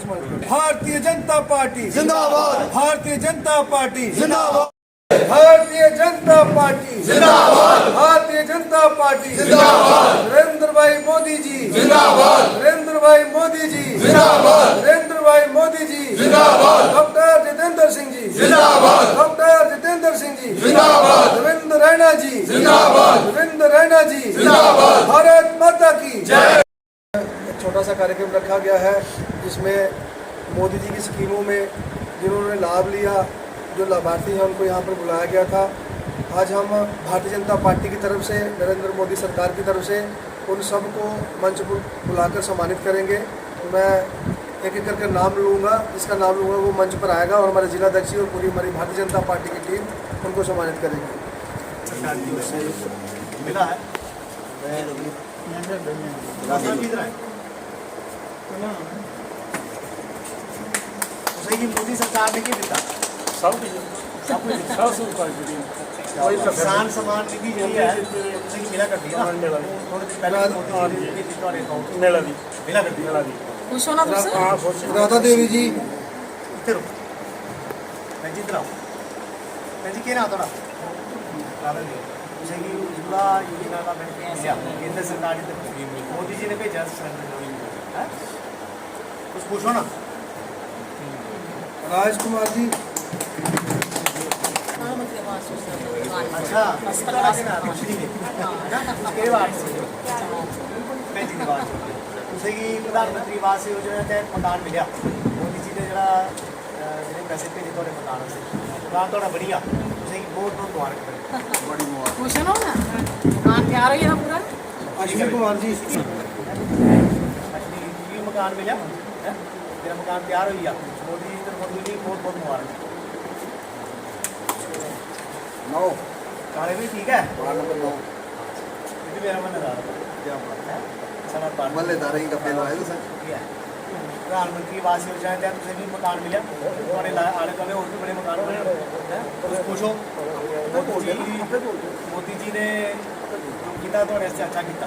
Bharatiya Janata party जिंदाबाद, Bharatiya Janata party जिंदाबाद, Bharatiya Janata party जिंदाबाद, भारतीय जनता पार्टी जिंदाबाद, नरेंद्र भाई मोदी जी जिंदाबाद, नरेंद्र भाई मोदी जी जिंदाबाद, नरेंद्र भाई मोदी जी जिंदाबाद, डॉक्टर जितेंद्र सिंह जी जिंदाबाद, डॉक्टर जितेंद्र सिंह जी जिंदाबाद, रविंद्र रैना जी जिंदाबाद, रविंद्र रैना जी जिंदाबाद, भारत माता की जय। एक छोटा सा कार्यक्रम रखा गया है जिसमें मोदी जी की स्कीमों में जिन्होंने लाभ लिया, जो लाभार्थी हैं उनको यहाँ पर बुलाया गया था। आज हम भारतीय जनता पार्टी की तरफ से, नरेंद्र मोदी सरकार की तरफ से उन सबको मंच पर बुलाकर सम्मानित करेंगे। तो मैं एक एक करके नाम लूँगा, जिसका नाम लूँगा वो मंच पर आएगा और हमारे जिलाध्यक्ष और पूरी हमारी भारतीय जनता पार्टी की टीम उनको सम्मानित करेगी। मिला है उसे मोदी सरकार ने क्या दिता किसान सम्मान निधि जी है उसे मिला कर दिया थोड़े दिन पहले मोदी जी ने मिला कर दिया खुश होना तुझसे राधा देवी जी इधर मैं जी इधर मैं जी क्या थोड़ा राधा देवी उसे की उज्ज्वला योजना का बेनिफिट केंद्र सरकार ने मोदी जी ने भेजा है कुछ पूछो ना राजकुमार जी अच्छा उसके बाद उसे की प्रधानमंत्री आवास योजना के तहत मकान मिला मोदी जी ने जरा पैसे भेजे थोड़े मकान से मकान थोड़ा बढ़िया उसे की बहुत बहुत मुबारक बड़ी मुबारक खुश हो ना मकान तैयार हो गया पूरा। अश्विनी कुमार जी ये मकान मिला तेरा मकान तैयार हो गया मोदी जी तरफ मोदी बहुत बहुत मुबारक नौ काले भी ठीक है वार्ड नंबर 9 ये मेरा मन है क्या बात है चला बात मल्लेदार का पहला है सर। प्रधानमंत्री आवास योजना के तहत भी मकान मिला थोड़े आले दुआले और भी बड़े मकान बने पूछो मोदी जी ने किया थोड़े से अच्छा किया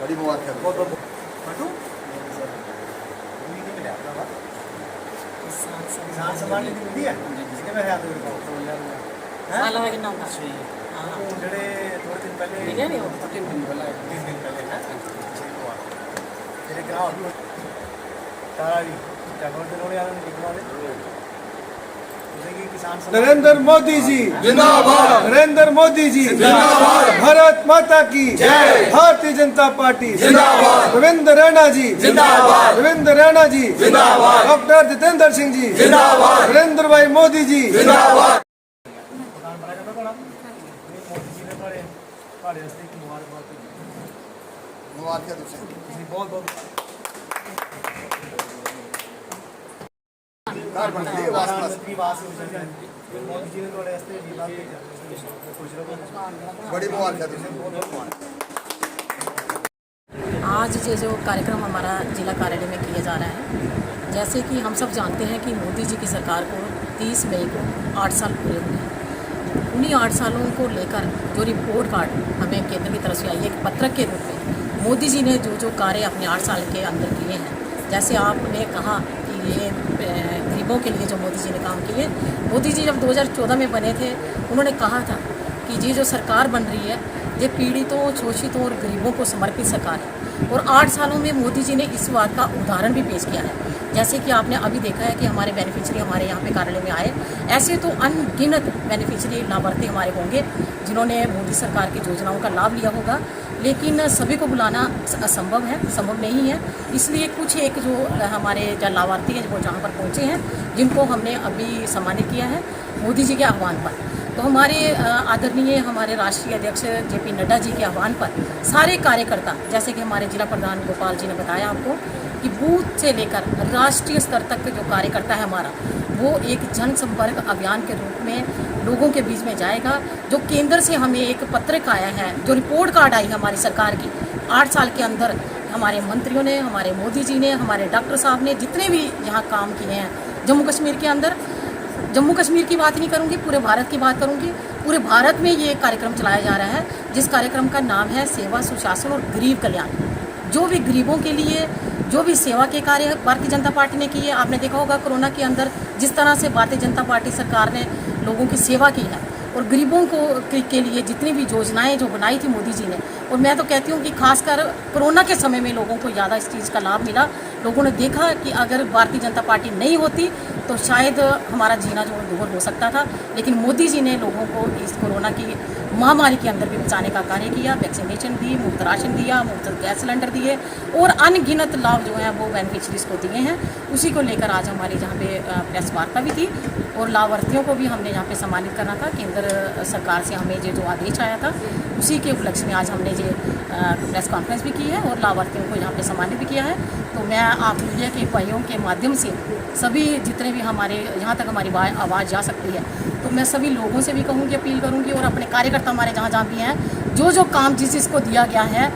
बड़ी मुबारक है। बहुत बहुत बटू मिला किसान सम्मान निधि मिलती है कितने में है साल है कि ना ਜਿਹੜੇ ਥੋੜੇ ਦਿਨ ਪਹਿਲੇ मिले नहीं हो 3 दिन ਪਹਿਲੇ ਹੈ ਤੇਰੇ ਗਰਾਹ ਤਾਰਾ ਵੀ ਜਾਗਰਣ ਦੇ ਲੋੜੇ ਆਣ ਲਿਖਵਾ ਦੇ ਉਸੇ ਕੀ किसान नरेंद्र मोदी जी जिंदाबाद, नरेंद्र मोदी जी जिंदाबाद, भारत माता की जय। भारतीय जनता पार्टी जिंदाबाद, रविंद्र रैना जी जिंदाबाद, रविंद्र रैना जी जिंदाबाद, डॉक्टर जितेंद्र सिंह जी जिंदाबाद, नरेंद्र भाई मोदी जी जिंदाबाद। मकान बना करता थोड़ा मोदी जी ने थोड़े रस्ते की मुबारकबाद मुबारक है तुझे। बहुत बहुत कार बन गई वास वास। प्रधानमंत्री आवास योजना मोदी जी ने थोड़े रस्ते की बात की खुश रहो बड़ी मुबारक है तुझे। बहुत बहुत मुबारक आज ये जो कार्यक्रम हमारा जिला कार्यालय में किया जा रहा है, जैसे कि हम सब जानते हैं कि मोदी जी की सरकार को 30 मई को 8 साल पूरे हुए हैं। उन्हीं 8 सालों को लेकर जो रिपोर्ट कार्ड हमें केंद्र की तरफ से आई है एक पत्रक के रूप में मोदी जी ने जो जो कार्य अपने 8 साल के अंदर किए हैं, जैसे आपने कहा कि ये गरीबों के लिए जो मोदी जी ने काम किए, मोदी जी जब 2014 में बने थे उन्होंने कहा था कि ये जो सरकार बन रही है ये पीड़ितों, शोषितों और गरीबों को समर्पित सरकार है। और 8 सालों में मोदी जी ने इस बात का उदाहरण भी पेश किया है। जैसे कि आपने अभी देखा है कि हमारे बेनिफिशियरी हमारे यहाँ पे कार्यालय में आए, ऐसे तो अनगिनत बेनिफिशियरी लाभार्थी हमारे होंगे जिन्होंने मोदी सरकार की योजनाओं का लाभ लिया होगा, लेकिन सभी को बुलाना असंभव है, संभव नहीं है। इसलिए कुछ एक जो हमारे जो लाभार्थी हैं वो जहाँ पर पहुँचे हैं, जिनको हमने अभी सम्मानित किया है मोदी जी के आह्वान पर। तो हमारे आदरणीय हमारे राष्ट्रीय अध्यक्ष JP नड्डा जी के आह्वान पर सारे कार्यकर्ता, जैसे कि हमारे जिला प्रधान गोपाल जी ने बताया आपको कि बूथ से लेकर राष्ट्रीय स्तर तक जो कार्यकर्ता है हमारा, वो एक जनसंपर्क अभियान के रूप में लोगों के बीच में जाएगा। जो केंद्र से हमें एक पत्रक आया है, जो रिपोर्ट कार्ड आई हमारी सरकार की 8 साल के अंदर, हमारे मंत्रियों ने, हमारे मोदी जी ने, हमारे डॉक्टर साहब ने जितने भी यहाँ काम किए हैं जम्मू कश्मीर के अंदर, जम्मू कश्मीर की बात नहीं करूँगी, पूरे भारत की बात करूँगी। पूरे भारत में ये कार्यक्रम चलाया जा रहा है जिस कार्यक्रम का नाम है सेवा, सुशासन और गरीब कल्याण। जो भी गरीबों के लिए जो भी सेवा के कार्य भारतीय जनता पार्टी ने किए, आपने देखा होगा कोरोना के अंदर जिस तरह से भारतीय जनता पार्टी सरकार ने लोगों की सेवा की है और गरीबों के लिए जितनी भी योजनाएं जो बनाई थी मोदी जी ने, और मैं तो कहती हूँ कि खासकर कोरोना के समय में लोगों को ज़्यादा इस चीज़ का लाभ मिला। लोगों ने देखा कि अगर भारतीय जनता पार्टी नहीं होती तो शायद हमारा जीना जो दुभर हो सकता था, लेकिन मोदी जी ने लोगों को इस कोरोना की महामारी के अंदर भी बचाने का कार्य किया। वैक्सीनेशन दी, मुफ्त राशन दिया, मुफ्त गैस सिलेंडर दिए और अनगिनत लाभ जो है वो बेनिफिशरीज को दिए हैं। उसी को लेकर आज हमारी जहाँ पे प्रेस वार्ता भी थी और लाभार्थियों को भी हमने यहाँ पे सम्मानित करना था। केंद्र सरकार से हमें जो आदेश आया था उसी के उपलक्ष्य में आज हमने ये प्रेस कॉन्फ्रेंस भी की है और लाभार्थियों को यहाँ पे सम्मानित भी किया है। तो मैं आप मीडिया के भाइयों के माध्यम से सभी जितने भी हमारे यहाँ तक हमारी आवाज़ जा सकती है, तो मैं सभी लोगों से भी कहूँगी, अपील करूँगी और अपने कार्यकर्ता हमारे जहाँ जहाँ भी हैं, जो काम जिसको दिया गया है,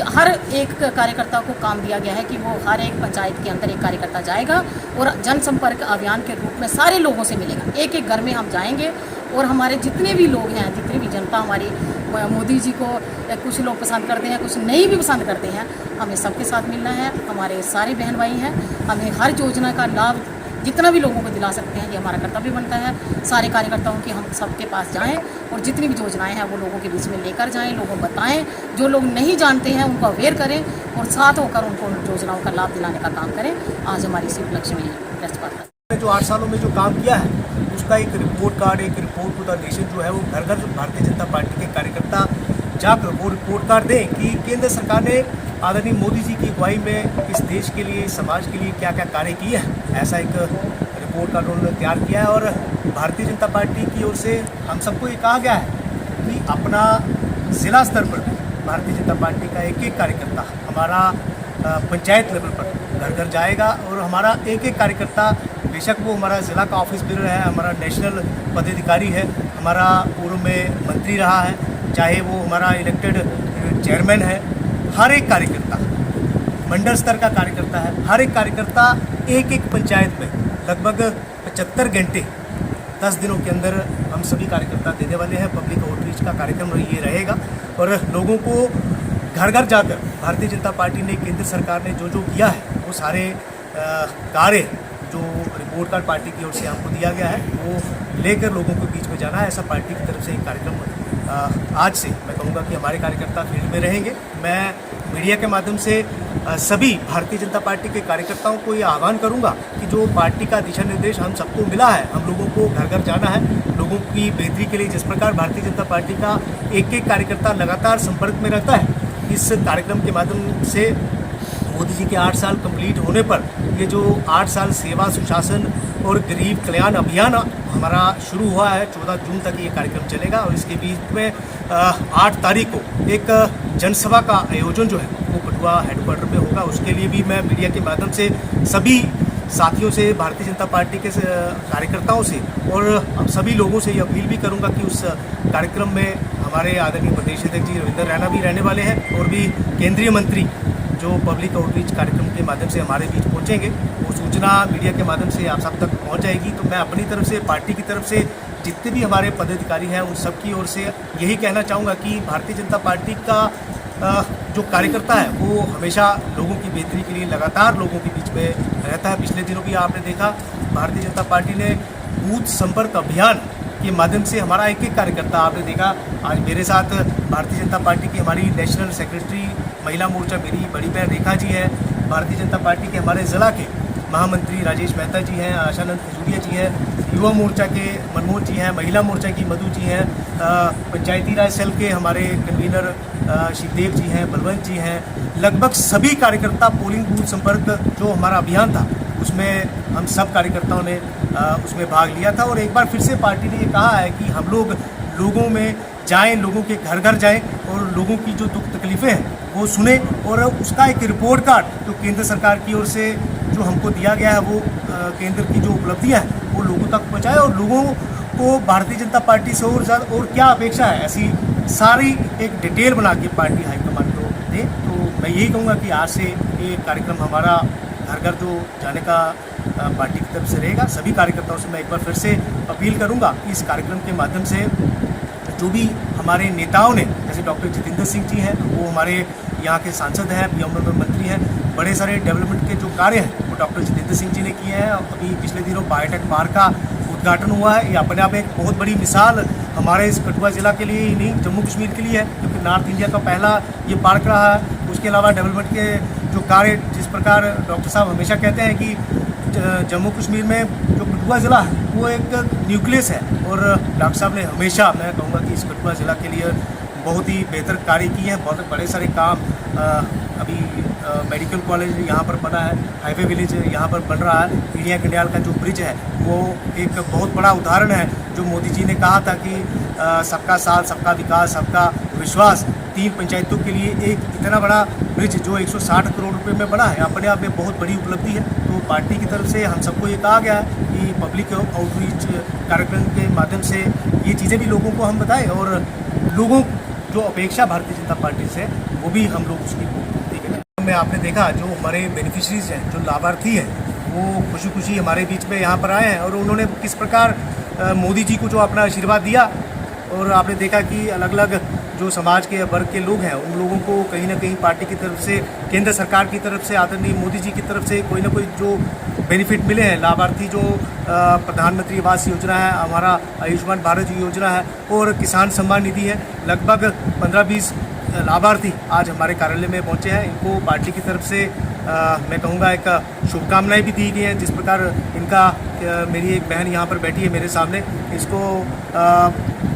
हर एक कार्यकर्ता को काम दिया गया है कि वो हर एक पंचायत के अंदर एक कार्यकर्ता जाएगा और जनसंपर्क अभियान के रूप में सारे लोगों से मिलेगा। एक एक घर में हम जाएंगे और हमारे जितने भी लोग हैं, जितनी भी जनता हमारी मोदी जी को कुछ लोग पसंद करते हैं, कुछ नहीं भी पसंद करते हैं, हमें सबके साथ मिलना है। हमारे सारे बहन भाई हैं, हमें हर योजना का लाभ जितना भी लोगों को दिला सकते हैं ये हमारा कर्तव्य बनता है। सारे कार्यकर्ताओं की हम सबके पास जाएं और जितनी भी योजनाएं हैं वो लोगों के बीच में लेकर जाएं, लोगों को बताएं, जो लोग नहीं जानते हैं उनको अवेयर करें और साथ होकर उनको योजनाओं का लाभ दिलाने का काम करें। आज हमारी इसी उपलक्ष्य में प्रेस वार्ता जो 8 सालों में जो काम किया है उसका एक रिपोर्ट कार्ड, एक रिपोर्ट टू द नेशन जो है वो घर घर भारतीय जनता पार्टी के कार्यकर्ता जाकर वो रिपोर्ट कार्ड दें कि केंद्र सरकार ने आदरणीय मोदी जी की अगुवाई में इस देश के लिए, समाज के लिए क्या क्या कार्य किए हैं। ऐसा एक रिपोर्ट कार्ड उन्होंने तैयार किया है और भारतीय जनता पार्टी की ओर से हम सबको ये कहा गया है कि अपना ज़िला स्तर पर भारतीय जनता पार्टी का एक एक कार्यकर्ता हमारा पंचायत लेवल पर घर घर जाएगा और हमारा एक एक कार्यकर्ता, बेशक वो हमारा ज़िला का ऑफिस बेरर है, हमारा नेशनल पदाधिकारी है, हमारा पूर्व में मंत्री रहा है, चाहे वो हमारा इलेक्टेड चेयरमैन है, हर एक कार्यकर्ता मंडल स्तर का कार्यकर्ता है। हर एक कार्यकर्ता एक एक पंचायत में लगभग 75 घंटे 10 दिनों के अंदर हम सभी कार्यकर्ता देने वाले हैं। पब्लिक आउटरीच का कार्यक्रम ये रहेगा और लोगों को घर घर जाकर भारतीय जनता पार्टी ने, केंद्र सरकार ने जो जो किया है वो सारे कार्य जो रिपोर्ट कार्ड पार्टी की ओर से हमको दिया गया है वो लेकर लोगों के बीच में जाना है। ऐसा पार्टी की तरफ से एक कार्यक्रम आज से मैं कहूँगा कि हमारे कार्यकर्ता फील्ड में रहेंगे। मैं मीडिया के माध्यम से सभी भारतीय जनता पार्टी के कार्यकर्ताओं को ये आह्वान करूंगा कि जो पार्टी का दिशा निर्देश हम सबको मिला है, हम लोगों को घर घर जाना है, लोगों की बेहतरी के लिए। जिस प्रकार भारतीय जनता पार्टी का एक एक कार्यकर्ता लगातार संपर्क में रहता है, इस कार्यक्रम के माध्यम से मोदी जी के 8 साल कंप्लीट होने पर ये जो 8 साल सेवा, सुशासन और गरीब कल्याण अभियान हमारा शुरू हुआ है, 14 जून तक ये कार्यक्रम चलेगा और इसके बीच में 8 तारीख को एक जनसभा का आयोजन जो है वो कठुआ हेडक्वार्टर में होगा। उसके लिए भी मैं मीडिया के माध्यम से सभी साथियों से, भारतीय जनता पार्टी के कार्यकर्ताओं से और अब सभी लोगों से ये अपील भी करूंगा कि उस कार्यक्रम में हमारे आदरणीय प्रदेश अध्यक्ष जी रविंद्र रैना भी रहने वाले हैं और भी केंद्रीय मंत्री जो पब्लिक आउटरीच कार्यक्रम के माध्यम से हमारे बीच पहुंचेंगे, वो सूचना मीडिया के माध्यम से आप सब तक पहुंच जाएगी। तो मैं अपनी तरफ से, पार्टी की तरफ से जितने भी हमारे पदाधिकारी हैं उन सब की ओर से यही कहना चाहूँगा कि भारतीय जनता पार्टी का जो कार्यकर्ता है वो हमेशा लोगों की बेहतरी के लिए लगातार लोगों के बीच में रहता है। पिछले दिनों भी आपने देखा भारतीय जनता पार्टी ने बूथ संपर्क अभियान के माध्यम से हमारा एक एक कार्यकर्ता, आपने देखा आज मेरे साथ भारतीय जनता पार्टी की हमारी नेशनल सेक्रेटरी महिला मोर्चा मेरी बड़ी बहन रेखा जी है, भारतीय जनता पार्टी के हमारे ज़िला के महामंत्री राजेश मेहता जी हैं, आशानंद खजूरिया जी हैं, युवा मोर्चा के मनमोहन जी हैं, महिला मोर्चा की मधु जी हैं, पंचायती राज सेल के हमारे कन्वीनर शिवदेव जी हैं, बलवंत जी हैं। लगभग सभी कार्यकर्ता पोलिंग बूथ संपर्क जो हमारा अभियान था उसमें हम सब कार्यकर्ताओं ने उसमें भाग लिया था और एक बार फिर से पार्टी ने ये कहा है कि हम लोग लोगों में जाएं, लोगों के घर घर जाएं और लोगों की जो दुख तकलीफ़ें हैं वो सुने और उसका एक रिपोर्ट कार्ड जो केंद्र सरकार की ओर से जो हमको दिया गया है वो केंद्र की जो उपलब्धियां हैं वो लोगों तक पहुंचाए और लोगों को भारतीय जनता पार्टी से और ज़्यादा और क्या अपेक्षा है ऐसी सारी एक डिटेल बना के पार्टी हाईकमान को दे। तो मैं यही कहूँगा कि आज से ये कार्यक्रम हमारा घर घर जो जाने का पार्टी की तरफ से रहेगा। सभी कार्यकर्ताओं से मैं एक बार फिर से अपील करूँगा कि इस कार्यक्रम के माध्यम से जो भी हमारे नेताओं ने, जैसे डॉक्टर जितेंद्र सिंह जी हैं, वो हमारे यहाँ के सांसद हैं, पीएम मंत्री हैं, बड़े सारे डेवलपमेंट के जो कार्य हैं वो डॉक्टर जितेंद्र सिंह जी ने किए हैं। अभी पिछले दिनों बायोटेक पार्क का उद्घाटन हुआ है। ये अपने आप एक बहुत बड़ी मिसाल हमारे इस कठुआ ज़िला के लिए ही नहीं, जम्मू कश्मीर के लिए है, क्योंकि नॉर्थ इंडिया का पहला ये पार्क रहा है। उसके अलावा डेवलपमेंट के जो कार्य, जिस प्रकार डॉक्टर साहब हमेशा कहते हैं कि जम्मू कश्मीर में जो कठुआ ज़िला है वो एक न्यूक्लियस है, और डॉक्टर साहब ने हमेशा, मैं कहूँगा कि इस कठुआ ज़िला के लिए बहुत ही बेहतर कार्य किए हैं। बहुत बड़े सारे काम अभी मेडिकल कॉलेज यहाँ पर बना है, हाईवे विलेज यहाँ पर बन रहा है, इंडिया कंडियाल का जो ब्रिज है वो एक बहुत बड़ा उदाहरण है। जो मोदी जी ने कहा था कि सबका साथ, सबका विकास, सबका विश्वास, 3 पंचायतों के लिए एक इतना बड़ा ब्रिज जो 160 करोड़ रुपए में बना है, अपने आप में बहुत बड़ी उपलब्धि है। तो पार्टी की तरफ से हम सबको ये कहा गया है कि पब्लिक आउटरीच कार्यक्रम के माध्यम से ये चीज़ें भी लोगों को हम बताएं, और लोगों जो अपेक्षा भारतीय जनता पार्टी से वो भी हम लोग उसकी पूर्ति करें। में आपने देखा जो हमारे बेनिफिशरीज हैं, जो लाभार्थी हैं, वो खुशी खुशी हमारे बीच में यहाँ पर आए हैं, और उन्होंने किस प्रकार मोदी जी को जो अपना आशीर्वाद दिया। और आपने देखा कि अलग अलग जो समाज के वर्ग के लोग हैं उन लोगों को कहीं ना कहीं पार्टी की तरफ से, केंद्र सरकार की तरफ से, आदरणीय मोदी जी की तरफ से कोई ना कोई जो बेनिफिट मिले हैं। लाभार्थी जो प्रधानमंत्री आवास योजना है, हमारा आयुष्मान भारत योजना है, और किसान सम्मान निधि है, लगभग 15-20 लाभार्थी आज हमारे कार्यालय में पहुंचे हैं। इनको पार्टी की तरफ से मैं कहूँगा एक शुभकामनाएं भी दी गई हैं। जिस प्रकार इनका मेरी एक बहन यहाँ पर बैठी है मेरे सामने, इसको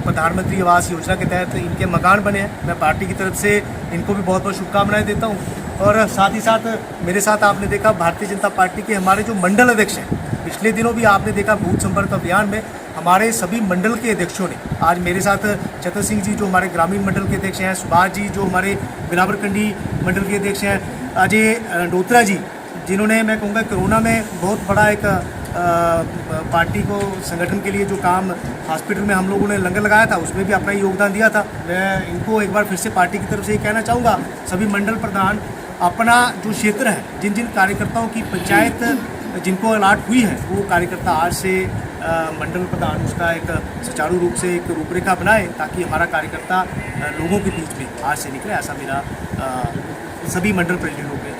प्रधानमंत्री आवास योजना के तहत इनके मकान बने हैं। मैं पार्टी की तरफ से इनको भी बहुत बहुत शुभकामनाएं देता हूँ। और साथ ही साथ मेरे साथ आपने देखा भारतीय जनता पार्टी के हमारे जो मंडल अध्यक्ष हैं, पिछले दिनों भी आपने देखा बूथ संपर्क अभियान में हमारे सभी मंडल के अध्यक्षों ने, आज मेरे साथ चतर सिंह जी जो हमारे ग्रामीण मंडल के अध्यक्ष हैं, सुभाष जी जो हमारे बिलावरकंडी मंडल के अध्यक्ष हैं, अजय डोत्रा जी जिन्होंने, मैं कहूँगा, कोरोना में बहुत बड़ा एक पार्टी को, संगठन के लिए जो काम हॉस्पिटल में हम लोगों ने लंगर लगाया था उसमें भी अपना योगदान दिया था। मैं इनको एक बार फिर से पार्टी की तरफ से ये कहना चाहूँगा, सभी मंडल प्रधान अपना जो क्षेत्र है, जिन जिन कार्यकर्ताओं की पंचायत जिनको अलाट हुई है, वो कार्यकर्ता आज से मंडल प्रधान उसका एक सुचारू रूप से एक रूपरेखा बनाए, ताकि हमारा कार्यकर्ता लोगों के बीच में आज से निकले। ऐसा मेरा सभी मंडल प्रतिनिधियों के